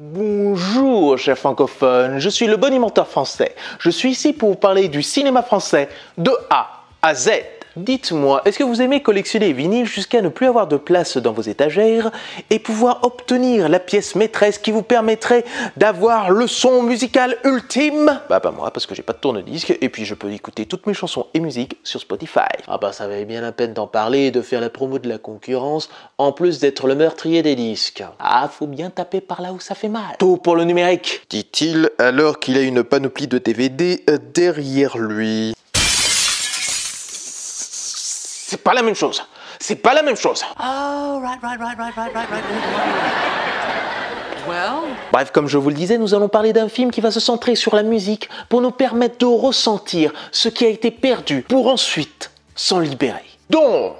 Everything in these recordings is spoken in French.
Bonjour, chers francophones, je suis le bonimenteur français. Je suis ici pour vous parler du cinéma français de A à Z. Dites-moi, est-ce que vous aimez collectionner les vinyles jusqu'à ne plus avoir de place dans vos étagères et pouvoir obtenir la pièce maîtresse qui vous permettrait d'avoir le son musical ultime? Bah pas moi, parce que j'ai pas de tourne-disque et puis je peux écouter toutes mes chansons et musiques sur Spotify. Ah bah ça valait bien la peine d'en parler et de faire la promo de la concurrence, en plus d'être le meurtrier des disques. Ah, faut bien taper par là où ça fait mal. Tout pour le numérique, dit-il alors qu'il a une panoplie de DVD derrière lui. C'est pas la même chose. C'est pas la même chose. Oh, right. Well. Bref, comme je vous le disais, nous allons parler d'un film qui va se centrer sur la musique pour nous permettre de ressentir ce qui a été perdu pour ensuite s'en libérer. Donc,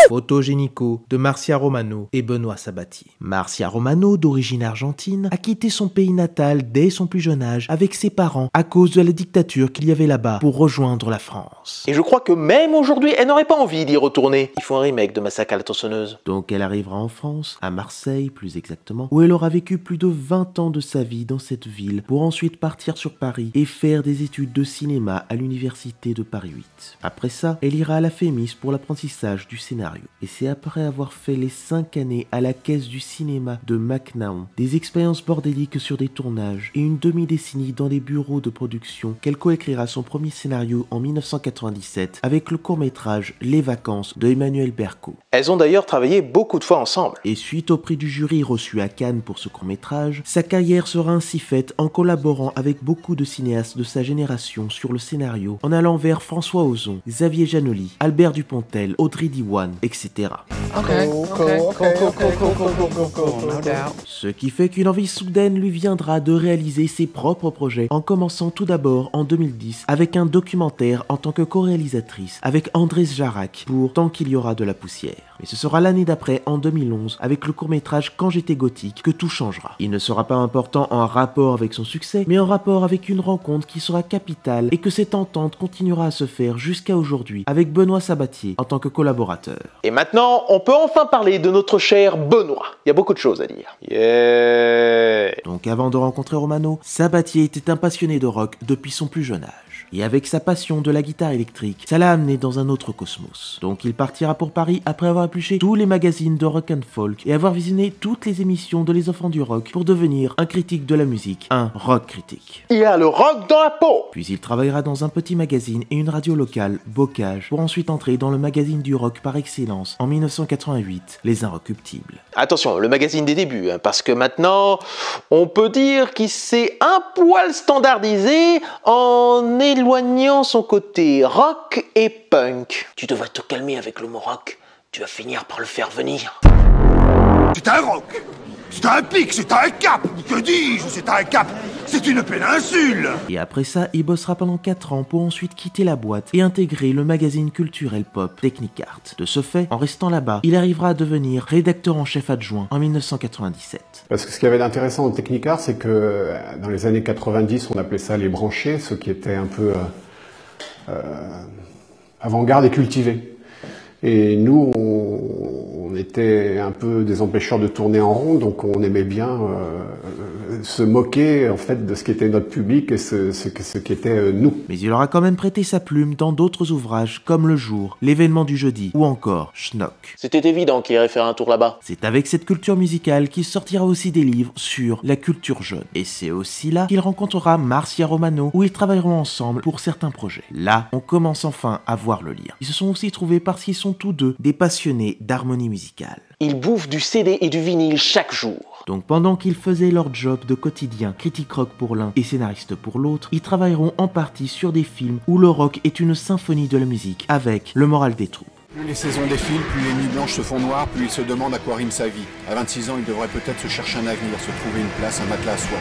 Photogénico de Marcia Romano et Benoît Sabatier. Marcia Romano, d'origine argentine, a quitté son pays natal dès son plus jeune âge avec ses parents à cause de la dictature qu'il y avait là-bas pour rejoindre la France. Et je crois que même aujourd'hui, elle n'aurait pas envie d'y retourner. Il faut un remake de Massacre à la tronçonneuse. Donc elle arrivera en France, à Marseille plus exactement, où elle aura vécu plus de 20 ans de sa vie dans cette ville pour ensuite partir sur Paris et faire des études de cinéma à l'université de Paris 8. Après ça, elle ira à la Fémis pour l'apprentissage du scénario. Et c'est après avoir fait les 5 années à la caisse du cinéma de McNaon, des expériences bordéliques sur des tournages et une demi-décennie dans les bureaux de production qu'elle coécrira son premier scénario en 1997 avec le court-métrage Les Vacances de Emmanuel Berco. Elles ont d'ailleurs travaillé beaucoup de fois ensemble. Et suite au prix du jury reçu à Cannes pour ce court-métrage, sa carrière sera ainsi faite en collaborant avec beaucoup de cinéastes de sa génération sur le scénario, en allant vers François Ozon, Xavier Janoli, Albert Dupontel, Audrey Diwan, etc. Ce qui fait qu'une envie soudaine lui viendra de réaliser ses propres projets, en commençant tout d'abord en 2010 avec un documentaire en tant que co-réalisatrice avec Andrés Jarac pour Tant qu'il y aura de la poussière. Mais ce sera l'année d'après, en 2011, avec le court-métrage Quand j'étais gothique, que tout changera. Il ne sera pas important en rapport avec son succès, mais en rapport avec une rencontre qui sera capitale et que cette entente continuera à se faire jusqu'à aujourd'hui avec Benoît Sabatier en tant que collaborateur. Et maintenant, on peut enfin parler de notre cher Benoît. Il y a beaucoup de choses à dire. Yeah. Donc avant de rencontrer Romano, Sabatier était un passionné de rock depuis son plus jeune âge. Et avec sa passion de la guitare électrique, ça l'a amené dans un autre cosmos. Donc il partira pour Paris après avoir épluché tous les magazines de rock and folk et avoir visionné toutes les émissions de Les Enfants du Rock pour devenir un critique de la musique, un rock critique. Il a le rock dans la peau. Puis il travaillera dans un petit magazine et une radio locale, Bocage, pour ensuite entrer dans le magazine du rock par excellence en 1988, Les Inrecuptibles. Attention, le magazine des débuts, parce que maintenant, on peut dire qu'il s'est un poil standardisé en éloignant son côté rock et punk. Tu devrais te calmer avec le mot rock, tu vas finir par le faire venir. C'est un roc, c'est un pic, c'est un cap, que dis-je, c'est un cap, c'est une péninsule. Et après ça, il bossera pendant 4 ans pour ensuite quitter la boîte et intégrer le magazine culturel pop Technicart. De ce fait, en restant là-bas, il arrivera à devenir rédacteur en chef adjoint en 1997. Parce que ce qui avait d'intéressant au Technicart, c'est que dans les années 90, on appelait ça les branchés, ceux qui étaient un peu avant-garde et cultivés. Et nous, on était un peu des empêcheurs de tourner en rond, donc on aimait bien se moquer en fait de ce qui était notre public et ce qui était nous. Mais il aura quand même prêté sa plume dans d'autres ouvrages comme Le Jour, L'événement du jeudi ou encore Schnock. C'était évident qu'il irait faire un tour là-bas. C'est avec cette culture musicale qu'il sortira aussi des livres sur la culture jeune. Et c'est aussi là qu'il rencontrera Marcia Romano, où ils travailleront ensemble pour certains projets. Là, on commence enfin à voir le lien. Ils se sont aussi trouvés parce qu'ils sont tous deux des passionnés d'harmonie musicale. Ils bouffent du CD et du vinyle chaque jour. Donc pendant qu'ils faisaient leur job de quotidien, critique rock pour l'un et scénariste pour l'autre, ils travailleront en partie sur des films où le rock est une symphonie de la musique, avec Le moral des troupes. Plus les saisons défilent, plus les nuits blanches se font noires, plus il se demande à quoi rime sa vie. À 26 ans, il devrait peut-être se chercher un avenir, se trouver une place, un matelas à soi.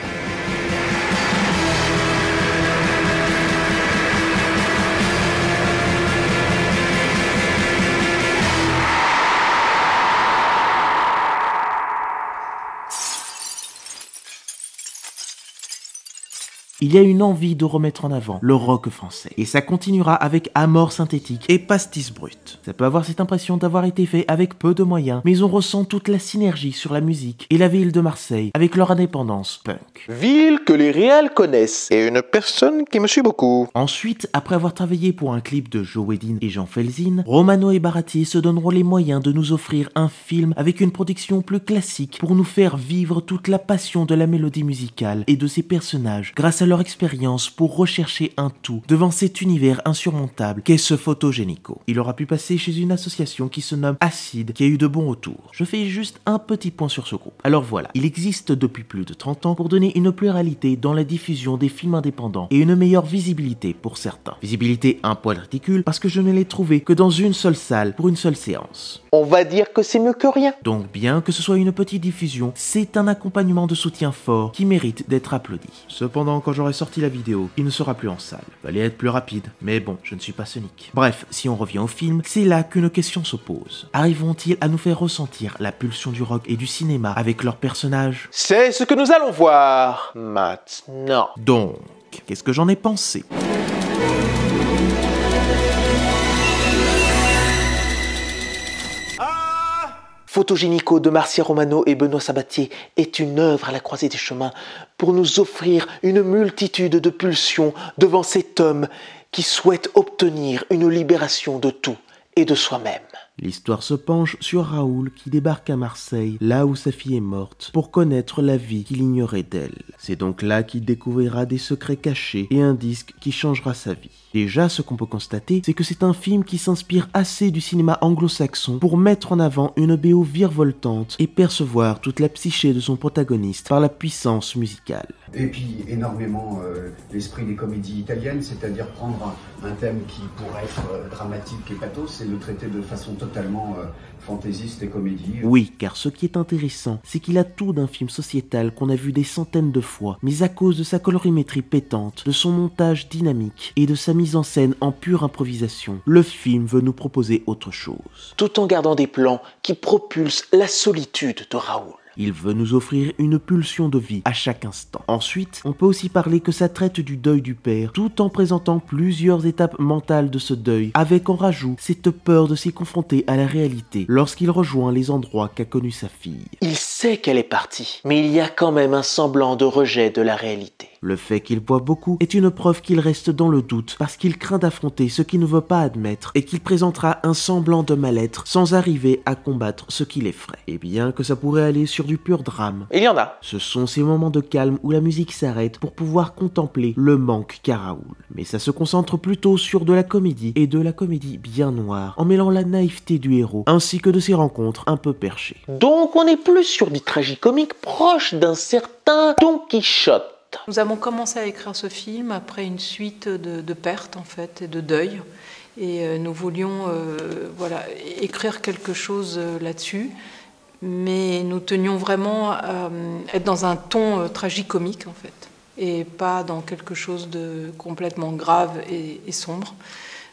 il y a une envie de remettre en avant le rock français. Et ça continuera avec Amor synthétique et Pastis brut. Ça peut avoir cette impression d'avoir été fait avec peu de moyens, mais on ressent toute la synergie sur la musique et la ville de Marseille avec leur indépendance punk. Ville que les réals connaissent et une personne qui me suit beaucoup. Ensuite, après avoir travaillé pour un clip de Joe Wedin et Jean Felzin, Romano et Baratier se donneront les moyens de nous offrir un film avec une production plus classique pour nous faire vivre toute la passion de la mélodie musicale et de ses personnages grâce à leur expérience pour rechercher un tout devant cet univers insurmontable qu'est ce Photogenico. Il aura pu passer chez une association qui se nomme Acide, qui a eu de bons retours. Je fais juste un petit point sur ce groupe. Alors voilà, il existe depuis plus de 30 ans pour donner une pluralité dans la diffusion des films indépendants et une meilleure visibilité pour certains. Visibilité un poil ridicule parce que je ne l'ai trouvé que dans une seule salle pour une seule séance. On va dire que c'est mieux que rien. Donc bien que ce soit une petite diffusion, c'est un accompagnement de soutien fort qui mérite d'être applaudi. Cependant, quand j'aurai sorti la vidéo, il ne sera plus en salle. Fallait être plus rapide, mais bon, je ne suis pas Sonic. Bref, si on revient au film, c'est là qu'une question se pose. Arriveront-ils à nous faire ressentir la pulsion du rock et du cinéma avec leurs personnages? C'est ce que nous allons voir maintenant. Donc, qu'est-ce que j'en ai pensé? Photogenico de Marcia Romano et Benoît Sabatier est une œuvre à la croisée des chemins pour nous offrir une multitude de pulsions devant cet homme qui souhaite obtenir une libération de tout et de soi-même. L'histoire se penche sur Raoul qui débarque à Marseille, là où sa fille est morte, pour connaître la vie qu'il ignorait d'elle. C'est donc là qu'il découvrira des secrets cachés et un disque qui changera sa vie. Déjà, ce qu'on peut constater, c'est que c'est un film qui s'inspire assez du cinéma anglo-saxon pour mettre en avant une BO virevoltante et percevoir toute la psyché de son protagoniste par la puissance musicale. Et puis énormément l'esprit des comédies italiennes, c'est-à-dire prendre un thème qui pourrait être dramatique et pathos et le traiter de façon totalement fantaisiste et comédie. Oui, car ce qui est intéressant, c'est qu'il a tout d'un film sociétal qu'on a vu des centaines de fois, mais à cause de sa colorimétrie pétante, de son montage dynamique et de sa mise en scène en pure improvisation, le film veut nous proposer autre chose. Tout en gardant des plans qui propulsent la solitude de Raoul. Il veut nous offrir une pulsion de vie à chaque instant. Ensuite, on peut aussi parler que ça traite du deuil du père, tout en présentant plusieurs étapes mentales de ce deuil, avec en rajout cette peur de s'y confronter à la réalité lorsqu'il rejoint les endroits qu'a connus sa fille. Il sait qu'elle est partie, mais il y a quand même un semblant de rejet de la réalité. Le fait qu'il boit beaucoup est une preuve qu'il reste dans le doute parce qu'il craint d'affronter ce qu'il ne veut pas admettre et qu'il présentera un semblant de mal-être sans arriver à combattre ce qui l'effraie. Et bien que ça pourrait aller sur du pur drame, Il y en a. ce sont ces moments de calme où la musique s'arrête pour pouvoir contempler le manque qu'a Raoul. Mais ça se concentre plutôt sur de la comédie et de la comédie bien noire en mêlant la naïveté du héros ainsi que de ses rencontres un peu perchées. Donc on est plus sur du tragicomique proche d'un certain Don Quichotte. Nous avons commencé à écrire ce film après une suite de pertes en fait et de deuil. Et nous voulions écrire quelque chose là-dessus. Mais nous tenions vraiment à être dans un ton tragicomique en fait. Et pas dans quelque chose de complètement grave et sombre.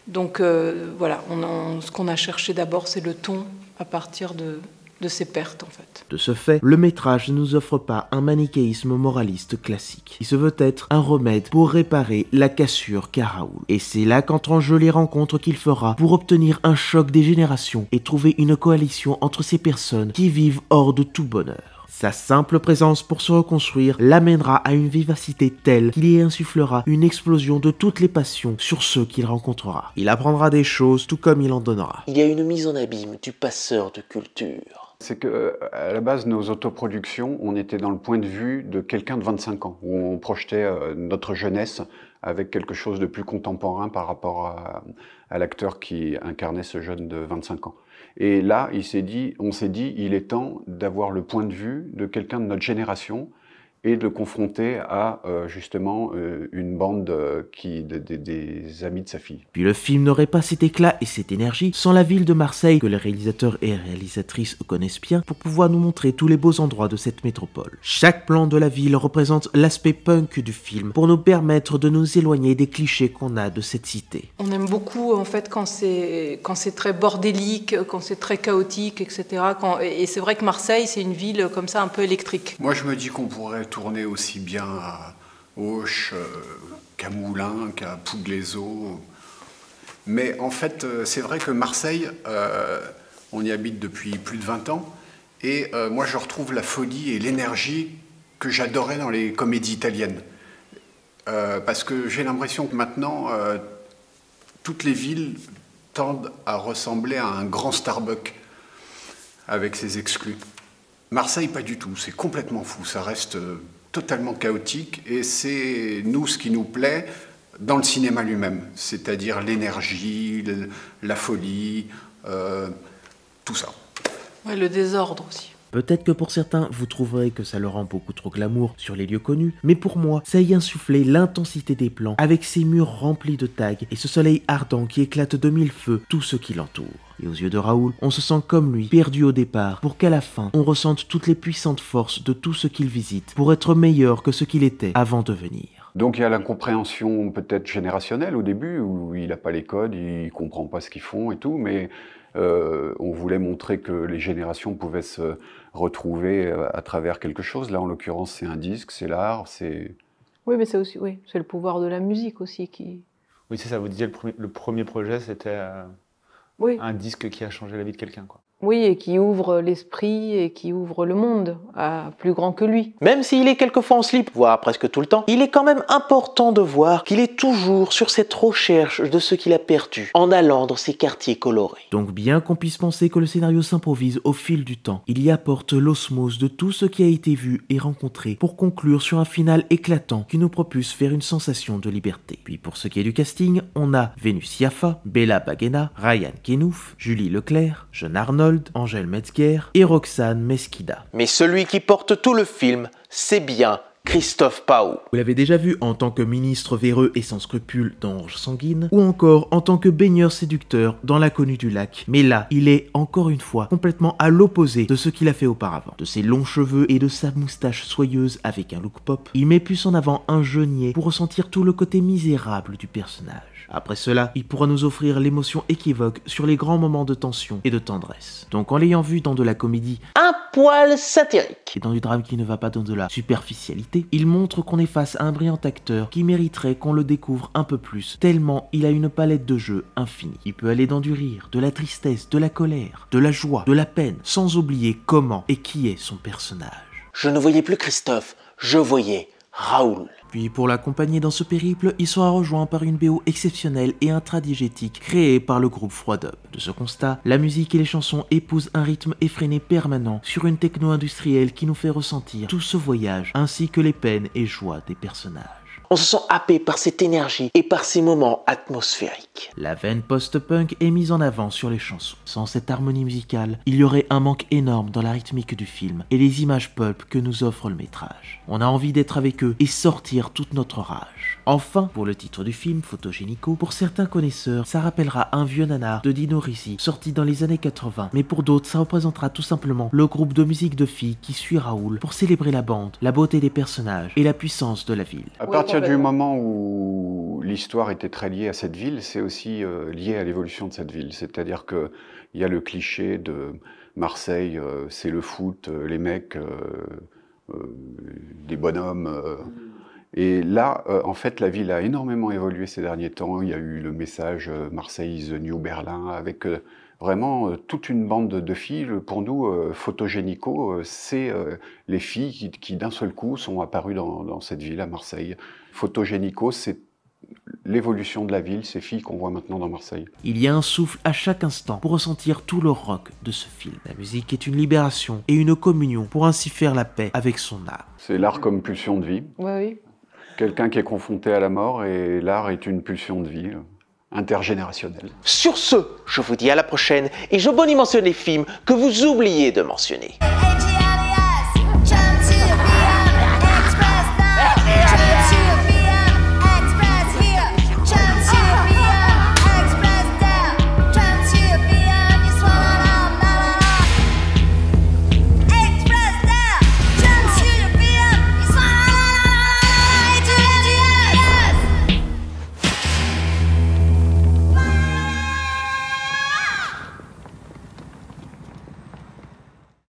Donc ce qu'on a cherché d'abord c'est le ton à partir de ces pertes en fait. De ce fait, le métrage ne nous offre pas un manichéisme moraliste classique. Il se veut être un remède pour réparer la cassure qu'a Raoul. Et c'est là qu'entrent en jeu les rencontres qu'il fera pour obtenir un choc des générations et trouver une coalition entre ces personnes qui vivent hors de tout bonheur. Sa simple présence pour se reconstruire l'amènera à une vivacité telle qu'il y insufflera une explosion de toutes les passions sur ceux qu'il rencontrera. Il apprendra des choses tout comme il en donnera. Il y a une mise en abîme du passeur de culture. C'est que à la base, nos autoproductions, on était dans le point de vue de quelqu'un de 25 ans, où on projetait notre jeunesse avec quelque chose de plus contemporain par rapport à l'acteur qui incarnait ce jeune de 25 ans. Et là, on s'est dit, il est temps d'avoir le point de vue de quelqu'un de notre génération et de le confronter à justement une bande des amis de sa fille. Puis le film n'aurait pas cet éclat et cette énergie sans la ville de Marseille que les réalisateurs et réalisatrices connaissent bien pour pouvoir nous montrer tous les beaux endroits de cette métropole. Chaque plan de la ville représente l'aspect punk du film pour nous permettre de nous éloigner des clichés qu'on a de cette cité. On aime beaucoup en fait quand c'est très bordélique, quand c'est très chaotique, etc. Et c'est vrai que Marseille c'est une ville comme ça un peu électrique. Moi je me dis qu'on pourrait tourner aussi bien Auch, qu'à Moulins, qu'à Pouglézeau. Mais en fait, c'est vrai que Marseille, on y habite depuis plus de 20 ans, et moi je retrouve la folie et l'énergie que j'adorais dans les comédies italiennes. Parce que j'ai l'impression que maintenant, toutes les villes tendent à ressembler à un grand Starbucks avec ses exclus. Marseille, pas du tout, c'est complètement fou, ça reste totalement chaotique, et c'est nous ce qui nous plaît dans le cinéma lui-même, c'est-à-dire l'énergie, la folie, tout ça. Ouais, le désordre aussi. Peut-être que pour certains, vous trouverez que ça leur rend beaucoup trop glamour sur les lieux connus, mais pour moi, ça y insufflait l'intensité des plans, avec ces murs remplis de tags et ce soleil ardent qui éclate de mille feux tout ce qui l'entoure. Et aux yeux de Raoul, on se sent comme lui, perdu au départ, pour qu'à la fin, on ressente toutes les puissantes forces de tout ce qu'il visite, pour être meilleur que ce qu'il était avant de venir. Donc il y a l'incompréhension peut-être générationnelle au début, où il n'a pas les codes, il ne comprend pas ce qu'ils font et tout, mais on voulait montrer que les générations pouvaient se retrouver à travers quelque chose. Là, en l'occurrence, c'est un disque, c'est l'art, c'est... Oui, mais c'est aussi, oui, c'est le pouvoir de la musique aussi qui... Oui, c'est ça, vous disiez le premier projet, c'était oui. Un disque qui a changé la vie de quelqu'un, quoi. Oui, et qui ouvre l'esprit et qui ouvre le monde à plus grand que lui. Même s'il est quelquefois en slip, voire presque tout le temps, il est quand même important de voir qu'il est toujours sur cette recherche de ce qu'il a perdu, en allant dans ces quartiers colorés. Donc bien qu'on puisse penser que le scénario s'improvise au fil du temps, il y apporte l'osmose de tout ce qui a été vu et rencontré pour conclure sur un final éclatant qui nous propulse vers une sensation de liberté. Puis pour ce qui est du casting, on a Vénus Yaffa, Bella Baguena, Ryan Kenouf, Julie Leclerc, Jeune Arnold, Angèle Metzger et Roxane Mesquida. Mais celui qui porte tout le film, c'est bien Christophe Paou. Vous l'avez déjà vu en tant que ministre véreux et sans scrupules dans Orange Sanguine, ou encore en tant que baigneur séducteur dans L'inconnu du lac. Mais là, il est, encore une fois, complètement à l'opposé de ce qu'il a fait auparavant. De ses longs cheveux et de sa moustache soyeuse avec un look pop, il met plus en avant un genier pour ressentir tout le côté misérable du personnage. Après cela, il pourra nous offrir l'émotion équivoque sur les grands moments de tension et de tendresse. Donc en l'ayant vu dans de la comédie un poil satirique et dans du drame qui ne va pas dans de la superficialité, il montre qu'on est face à un brillant acteur qui mériterait qu'on le découvre un peu plus, tellement il a une palette de jeux infinie. Il peut aller dans du rire, de la tristesse, de la colère, de la joie, de la peine, sans oublier comment et qui est son personnage. Je ne voyais plus Christophe, je voyais Raoul. Puis pour l'accompagner dans ce périple, il sera rejoint par une BO exceptionnelle et intradigétique créée par le groupe Froidop. De ce constat, la musique et les chansons épousent un rythme effréné permanent sur une techno industrielle qui nous fait ressentir tout ce voyage ainsi que les peines et joies des personnages. On se sent happé par cette énergie et par ces moments atmosphériques. La veine post-punk est mise en avant sur les chansons. Sans cette harmonie musicale, il y aurait un manque énorme dans la rythmique du film et les images pulp que nous offre le métrage. On a envie d'être avec eux et sortir toute notre rage. Enfin, pour le titre du film, Photogénico, pour certains connaisseurs, ça rappellera un vieux nanar de Dino Risi sorti dans les années 80, mais pour d'autres, ça représentera tout simplement le groupe de musique de filles qui suit Raoul pour célébrer la bande, la beauté des personnages et la puissance de la ville. À partir du moment où l'histoire était très liée à cette ville, c'est aussi lié à l'évolution de cette ville. C'est-à-dire qu'il y a le cliché de Marseille, c'est le foot, les mecs, des bonhommes. Et là, en fait, la ville a énormément évolué ces derniers temps. Il y a eu le message Marseille is the new Berlin, avec vraiment toute une bande de filles. Pour nous, Photogénico, c'est les filles qui d'un seul coup sont apparues dans cette ville à Marseille. Photogénico, c'est l'évolution de la ville, ces filles qu'on voit maintenant dans Marseille. Il y a un souffle à chaque instant pour ressentir tout le rock de ce film. La musique est une libération et une communion pour ainsi faire la paix avec son art. C'est l'art comme pulsion de vie. Oui. Quelqu'un qui est confronté à la mort et l'art est une pulsion de vie intergénérationnelle. Sur ce, je vous dis à la prochaine et je bonimentionne les films que vous oubliez de mentionner.